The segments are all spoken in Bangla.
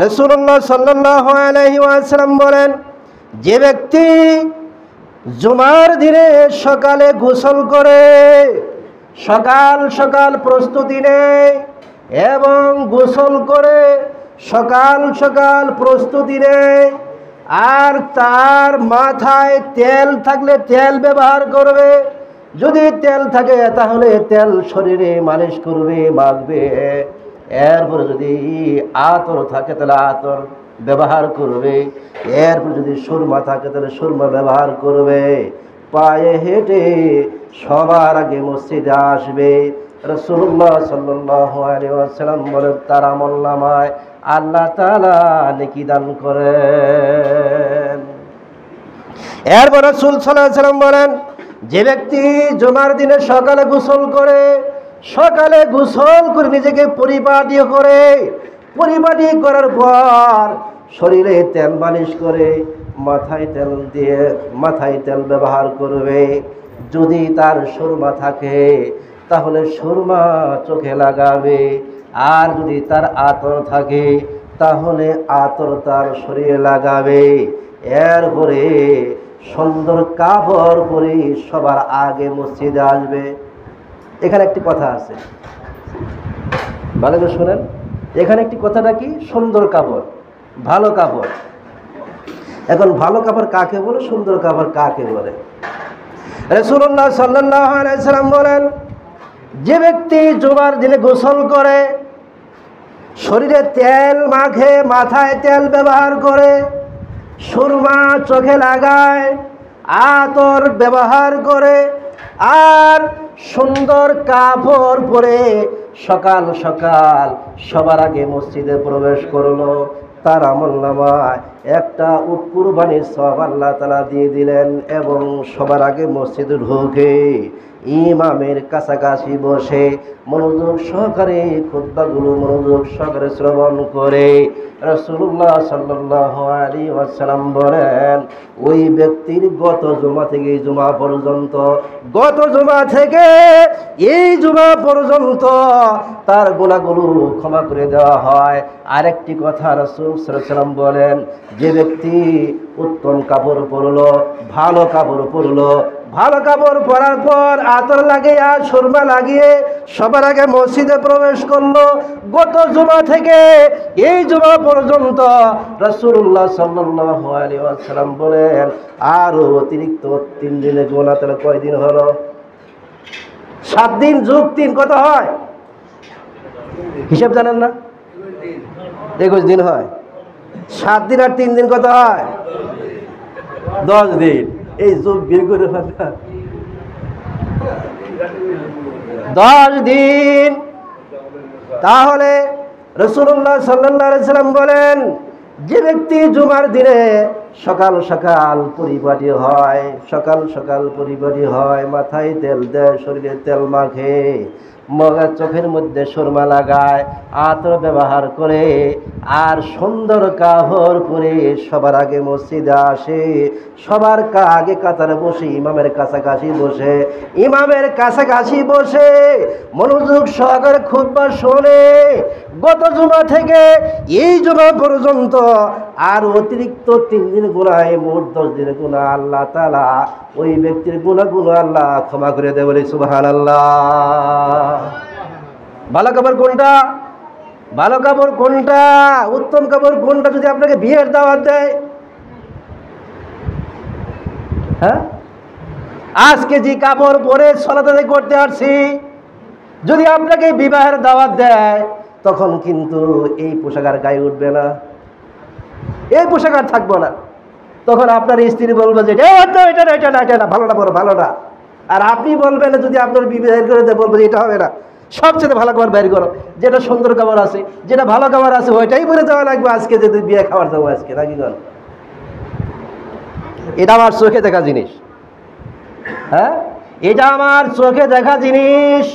রাসূলুল্লাহ সাল্লাল্লাহু আলাইহি ওয়াসাল্লাম বলেন, যে ব্যক্তি জুমার দিনে সকালে গোসল করে, সকাল সকাল প্রস্তুতি নেয় এবং গোসল করে সকাল সকাল প্রস্তুতি নেয়, আর তার মাথায় তেল থাকলে তেল ব্যবহার করবে, যদি তেল থাকে তাহলে তেল শরীরে মালিশ করবে, মাখবে। এরপরে যদি আতর থাকে তাহলে আতর ব্যবহার করবে, এরপর যদি সুরমা থাকে তাহলে সুরমা ব্যবহার করবে। পায়ে হেঁটে সবার আগে মসজিদে আসবে। রাসূলুল্লাহ সাল্লাল্লাহু আলাইহি ওয়াসাল্লাম বলেন, তার আমলনামায় আল্লাহ তাআলা নেকি দান করেন। এরপর রাসূল সাল্লাল্লাহু আলাইহি ওয়াসাল্লাম বলেন, যে ব্যক্তি জুমার দিনে সকালে গোসল করে, সকালে গোসল করে নিজেকে পরিপাটি করে, পরিপাটি করার পর শরীরে তেল মালিশ করে, মাথায় তেল ব্যবহার করবে। যদি তার সুরমা থাকে তাহলে সুরমা চোখে লাগাবে, আর যদি তার আতর থাকে তাহলে আতর তার শরীরে লাগাবে। এরপরে সুন্দর কাপড় পরে সবার আগে মসজিদে আসবে। এখানে একটি কথা আছে, ভালো করে শুনেন। এখানে একটি কথাটা কি, সুন্দর কাপড়, ভালো কাপড়। এখন ভালো কাপড় কাকে বলে, সুন্দর কাপড় কাকে বলে? রাসূলুল্লাহ সাল্লাল্লাহু আলাইহি ওয়াসাল্লাম বলেন, যে ব্যক্তি জুমার দিনে গোসল করে, শরীরে তেল মাখে, মাথায় তেল ব্যবহার করে, সুরমা চোখে লাগায়, আতর ব্যবহার করে, আর সুন্দর কাপড় পরে সকাল সকাল সবার আগে মসজিদে প্রবেশ করলো, তার আমলনামায় একটা উট কুরবানির সওয়াব আল্লাহ তাআলা দিয়ে দিলেন। এবং সবার আগে মসজিদে ঢুকে ইমামের কাছাকাছি বসে মনোযোগ সহকারে খুতবাগুলো মনোযোগ সহকারে শ্রবণ করে রাসূলুল্লাহ সাল্লাল্লাহু আলাইহি ওয়াসাল্লাম বলেন, ওই ব্যক্তির গত জুমা থেকে এই জুমা পর্যন্ত, গত জুমা থেকে এই জুমা পর্যন্ত তার গুনাহগুলো ক্ষমা করে দেওয়া হয়। আরেকটি কথা রাসূল সাল্লাল্লাহু আলাইহি ওয়াসাল্লাম বলেন, যে ব্যক্তি উত্তম কাপড় পরলো, ভালো কাপড় পরলো, ভালো কাপড় পরার পর আতর লাগিয়ে আর সুরমা লাগিয়ে সবার আগে মসজিদে প্রবেশ করলো, গত জুমা থেকে এই জুমা পর্যন্ত রাসূলুল্লাহ সাল্লাল্লাহু আলাইহি ওয়াসাল্লাম বলেন, আরো অতিরিক্ত 3 দিনের গুনাহ। তাহলে কয় দিন হলো? 7 দিন যোগ 3 কত হয়? হিসাব জানেন না? 21 দিন হয়। 7 দিন আর 3 দিন কত হয়? 10 দিন। এই যোগ বের করে ফেলা 10 দিন। তাহলে রাসূলুল্লাহ সাল্লাল্লাহু আলাইহি ওয়াসাল্লাম বলেন, যে ব্যক্তি জুমার দিনে সকাল সকাল পরিপাটি হয়, সকাল সকাল পরিপাটি হয়, মাথায় তেল দেয়, শরীরে তেল মাখে, মগা চোখের মধ্যে সুরমা লাগায়, আতর ব্যবহার করে, আর সুন্দর কাপড় পরে সবার আগে মসজিদে আসে, সবার আগে কাতারে বসে ইমামের কাছাকাছি বসে, ইমামের কাছাকাছি বসে মনোযোগ সহকারে খুতবা শোনে, গত জুমা থেকে এই জুমা পর্যন্ত আর অতিরিক্ত 3 দিন গুনাহ, মোট 10 দিনের গুনাহ আল্লাহ তাআলা ওই ব্যক্তির গুনাহগুলো আল্লাহ ক্ষমা করে দেয়। বলি সুবহানাল্লাহ। ভালো কাপড় কোনটা? ভালো কাপড় কোনটা? উত্তম কাপড় কোনটা? যদি আপনাকে বিয়ের দাওয়াত দেয়, হ্যাঁ, আজকে যে কাপড় পরে সালাত আদায় করতে আসছি, যদি আপনাকে বিবাহের দাওয়াত দেয়, তখন কিন্তু এই পোশাক আর গায়ে উঠবে না, এই পোশাক আর থাকবো না। তখন আপনার স্ত্রী বলবে যে এটা ভালোটা পরো, ভালোটা। আর আপনি বলবেন, যদি আপনার বিয়ে বের করে দেয়, বলবে যে এটা হবে না, সবচেয়ে ভালো খাবার বের করো, যেটা সুন্দর খাবার আছে, যেটা ভালো খাবার আছে, ওইটাই বলে দেওয়া লাগবে আজকে, যদি বিয়ে খাবার দেবো আজকে, নাকি বল? এটা আমার চোখে দেখা জিনিস, হ্যাঁ, এটা আমার চোখে দেখা জিনিস।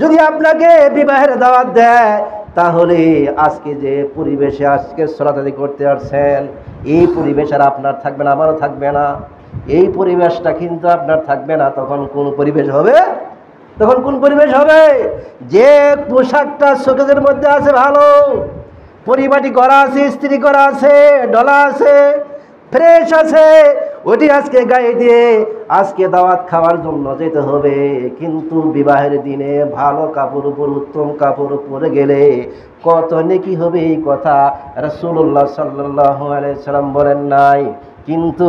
যদি আপনাকে বিবাহের দাওয়াত দেয়, তাহলে আজকে যে পরিবেশে আজকে সালাত আদায় করতে আসছেন, এই পরিবেশ আর আপনার থাকবে না, আমারও থাকবে না। এই পরিবেশটা কিন্তু আপনার থাকবে না। তখন কোন পরিবেশ হবে? তখন কোন পরিবেশ হবে? যে পোশাকটা শোকেজের মধ্যে আছে ভালো, পরিপাটি করা আছে, স্ত্রী করা আছে, ডলা আছে, ফ্রেশ আছে, ওটি আজকে গায়ে দিয়ে আজকে দাওয়াত খাওয়ার জন্য যেতে হবে। কিন্তু বিবাহের দিনে ভালো কাপড় উপর, উত্তম কাপড় পরে গেলে কত নেকি হবে এই কথা রাসূলুল্লাহ সাল্লাল্লাহু আলাইহি সাল্লাম বলেন নাই? কিন্তু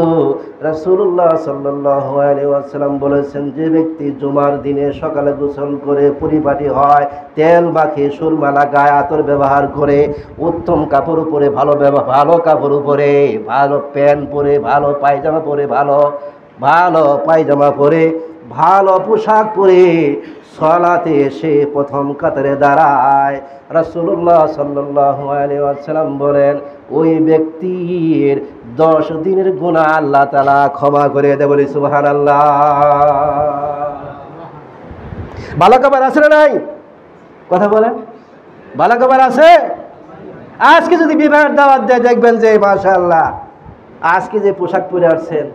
রাসূলুল্লাহ সাল্লাল্লাহু আলাইহি ওয়াসাল্লাম বলেছেন, যে ব্যক্তি জুমার দিনে সকালে গোসল করে পরিপাটি হয়, তেল মাখে, সুরমা লাগায়, আতর ব্যবহার করে, উত্তম কাপড় পরে, ভালো কাপড় পরে, ভালো প্যান্ট পরে, ভালো পায়জামা পরে, ভালো পায়জামা পরে, ভালো পোশাক পরে সালাতে এসে প্রথম কাতারে দাঁড়ায়, রাসূলুল্লাহ সাল্লাল্লাহু আলাইহি ওয়াসাল্লাম বলেন ওই ব্যক্তির 10 দিনের গুনাহ আল্লাহ তাআলা ক্ষমা করে দেয়। বলি সুবহানাল্লাহ। ভালো কাপড় আছে না নাই? কথা বলেন, ভালো কাপড় আছে? আজকে যদি বিবাহের দাওয়াত দেয়, দেখবেন যে মাশাআল্লাহ আজকে যে পোশাক পরে আসছেন,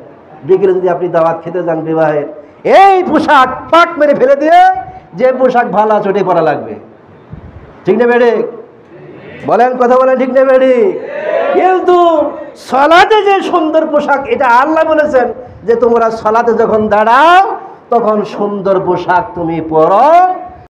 বিকেলে যদি আপনি দাওয়াত খেতে যান বিবাহে, এই পোশাক ফাট মেরে ফেলে দিয়ে যে পোশাক ভালো আছে ওটাই পরা লাগবে। ঠিক না বেড়ে? বলেন, কথা বলেন, ঠিক না বেড়ে? কিন্তু সালাতে যে সুন্দর পোশাক, এটা আল্লাহ বলেছেন যে তোমরা সালাতে যখন দাঁড়াও তখন সুন্দর পোশাক তুমি পরো,